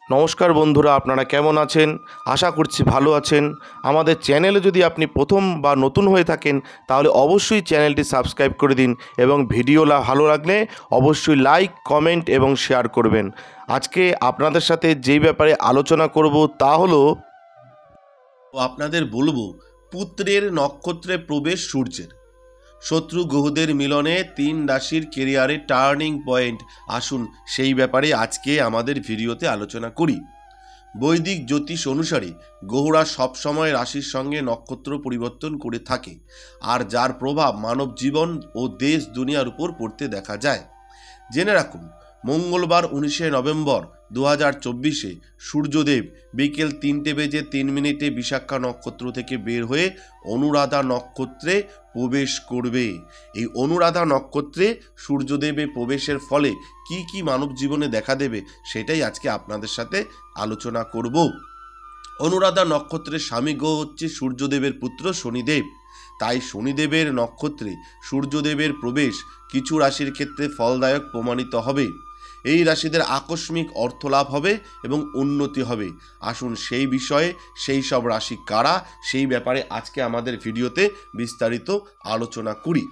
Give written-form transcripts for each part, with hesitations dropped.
নমস্কার বন্ধুরা, আপনারা কেমন আছেন? আশা করছি ভালো আছেন। আমাদের চ্যানেলে যদি আপনি প্রথম বা নতুন হয়ে থাকেন তাহলে অবশ্যই চ্যানেলটি সাবস্ক্রাইব করে দিন এবং ভিডিও ভালো লাগলে অবশ্যই লাইক, কমেন্ট এবং শেয়ার করবেন। আজকে আপনাদের সাথে যেই ব্যাপারে আলোচনা করব তা হলো আপনাদের বলবো পুত্রের নক্ষত্রে প্রবেশ সূর্যের। শত্রু গ্রহদের মিলনে 3 রাশির কেরিয়ারে টার্নিং পয়েন্ট। আসুন সেই ব্যাপারে আজকে আমাদের ভিডিওতে আলোচনা করি। বৈদিক জ্যোতিষ অনুসারে গ্রহরা সবসময় রাশির সঙ্গে নক্ষত্র পরিবর্তন করে থাকে, আর যার প্রভাব মানব জীবন ও দেশ দুনিয়ার উপর পড়তে দেখা যায়। জেনে রাখুন, মঙ্গলবার 19শে নভেম্বর 2024 সূর্যদেব বিকেল 3:03 বিশাখা নক্ষত্র থেকে বের হয়ে অনুরাধা নক্ষত্রে প্রবেশ করবে। এই অনুরাধা নক্ষত্রে সূর্যদেবের প্রবেশের ফলে কি কি মানব জীবনে দেখা দেবে সেটাই আজকে আপনাদের সাথে আলোচনা করব। অনুরাধা নক্ষত্রের স্বামী গ্রহ হচ্ছে সূর্যদেবের পুত্র শনিদেব। তাই শনিদেবের নক্ষত্রে সূর্যদেবের প্রবেশ কিছু রাশির ক্ষেত্রে ফলদায়ক প্রমাণিত হবে। এই রাশিদের আকস্মিক অর্থলাভ হবে এবং উন্নতি হবে। আসুন সেই বিষয়ে, সেই সব রাশি কারা, সেই ব্যাপারে আজকে আমাদের ভিডিওতে বিস্তারিত আলোচনা করি।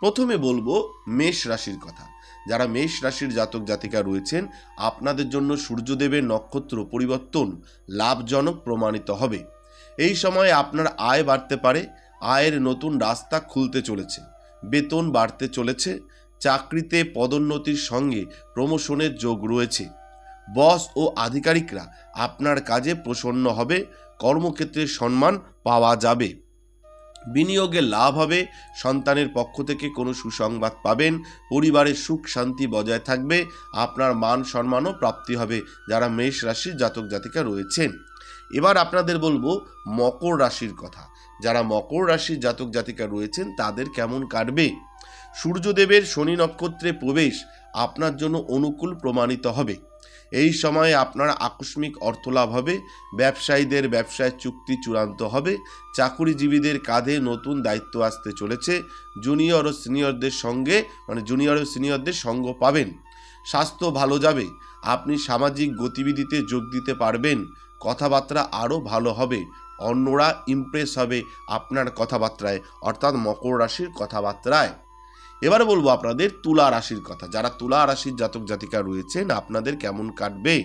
প্রথমে বলবো মেষ রাশির কথা। যারা মেষ রাশির জাতক জাতিকা রয়েছেন, আপনাদের জন্য সূর্যদেবের নক্ষত্র পরিবর্তন লাভজনক প্রমাণিত হবে। এই সময়ে আপনার আয় বাড়তে পারে, আয়ের নতুন রাস্তা খুলতে চলেছে, বেতন বাড়তে চলেছে, চাকরিতে পদোন্নতির সঙ্গে প্রমোশনের যোগ রয়েছে। বস ও আধিকারিকরা আপনার কাজে প্রসন্ন হবে, কর্মক্ষেত্রে সম্মান পাওয়া যাবে, বিনিয়োগে লাভ হবে, সন্তানের পক্ষ থেকে কোনো সুসংবাদ পাবেন, পরিবারের সুখ শান্তি বজায় থাকবে, আপনার মান সম্মানও প্রাপ্তি হবে যারা মেষ রাশির জাতক জাতিকা রয়েছেন। এবার আপনাদের বলবো মকর রাশির কথা। যারা মকর রাশির জাতক জাতিকা রয়েছেন তাদের কেমন কাটবে। সূর্যদেবের শনি নক্ষত্রে প্রবেশ আপনার জন্য অনুকূল প্রমাণিত হবে। এই সময়ে আপনার আকস্মিক অর্থলাভ হবে, ব্যবসায়ীদের ব্যবসায় চুক্তি চূড়ান্ত হবে, চাকুরিজীবীদের কাঁধে নতুন দায়িত্ব আসতে চলেছে, জুনিয়র ও সিনিয়রদের সঙ্গ পাবেন, স্বাস্থ্য ভালো যাবে, আপনি সামাজিক গতিবিধিতে যোগ দিতে পারবেন, কথাবার্তা আরও ভালো হবে, অন্যরা ইমপ্রেস হবে আপনার কথাবার্তায়, অর্থাৎ মকর রাশির কথাবার্তায়। এবারে বলবো আপনাদের তুলা রাশির কথা। যারা তুলা রাশির জাতক জাতিকা রয়েছেন আপনাদের কেমন কাটবে।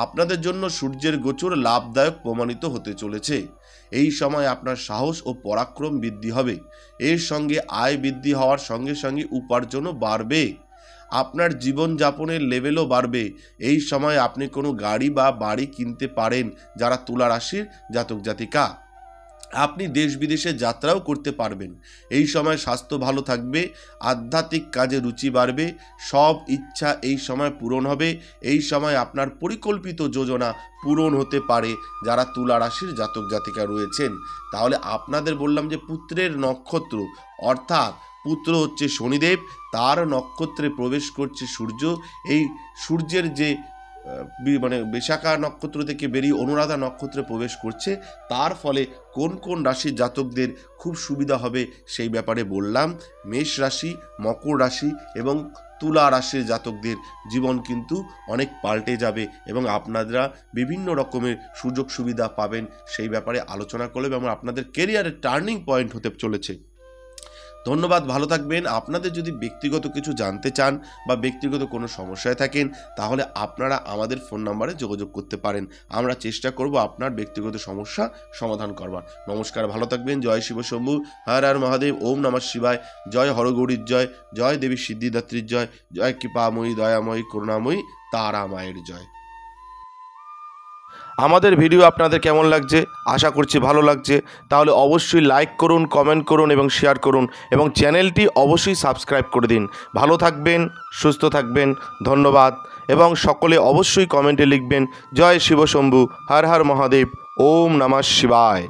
আপনাদের জন্য সূর্যের গোচর লাভদায়ক প্রমাণিত হতে চলেছে। এই সময় আপনার সাহস ও পরাক্রম বৃদ্ধি হবে। এর সঙ্গে আয় বৃদ্ধি হওয়ার সঙ্গে সঙ্গে উপার্জনও বাড়বে, আপনার জীবনযাপনের লেভেলও বাড়বে। এই সময় আপনি কোনো গাড়ি বা বাড়ি কিনতে পারেন যারা তুলা রাশির জাতক জাতিকা। আপনি দেশ বিদেশে যাত্রাও করতে পারবেন। এই সময় স্বাস্থ্য ভালো থাকবে, আধ্যাত্মিক কাজে রুচি বাড়বে, সব ইচ্ছা এই সময় পূরণ হবে। এই সময় আপনার পরিকল্পিত যোজনা পূরণ হতে পারে যারা তুলা রাশির জাতক জাতিকা রয়েছেন। তাহলে আপনাদের বললাম যে পুত্রের নক্ষত্র, অর্থাৎ পুত্র হচ্ছে শনিদেব, তার নক্ষত্রে প্রবেশ করছে সূর্য। এই সূর্যের যে বিশাখা নক্ষত্র থেকে বেরিয়ে অনুরাধা নক্ষত্রে প্রবেশ করছে, তার ফলে কোন কোন রাশির জাতকদের খুব সুবিধা হবে সেই ব্যাপারে বললাম। মেষ রাশি, মকর রাশি এবং তুলা রাশির জাতকদের জীবন কিন্তু অনেক পাল্টে যাবে এবং আপনারা বিভিন্ন রকমের সুযোগ সুবিধা পাবেন সেই ব্যাপারে আলোচনা করলে এবং আপনাদের কেরিয়ারের টার্নিং পয়েন্ট হতে চলেছে। ধন্যবাদ, ভালো থাকবেন। আপনাদের যদি ব্যক্তিগত কিছু জানতে চান বা ব্যক্তিগত কোনো সমস্যায় থাকেন তাহলে আপনারা আমাদের ফোন নাম্বারে যোগাযোগ করতে পারেন। আমরা চেষ্টা করব আপনার ব্যক্তিগত সমস্যা সমাধান করবার। নমস্কার, ভালো থাকবেন। জয় শিব শম্ভু, হর হর মহাদেব, ওম নমঃ শিবায়, জয় হরগৌরীর জয়, জয় দেবী সিদ্ধিদাত্রীর জয়, জয় কৃপাময়ী দয়াময়ী করুণাময়ী তারা মায়ের জয়। আমাদের ভিডিও আপনাদের কেমন লাগছে? আশা করছি ভালো লাগছে। তাহলে অবশ্যই লাইক করুন, কমেন্ট করুন এবং শেয়ার করুন এবং চ্যানেলটি অবশ্যই সাবস্ক্রাইব করে দিন। ভালো থাকবেন, সুস্থ থাকবেন, ধন্যবাদ। এবং সকলে অবশ্যই কমেন্টে লিখবেন জয় শিব শম্ভু, হর হর মহাদেব, ওম নমঃ শিবায়।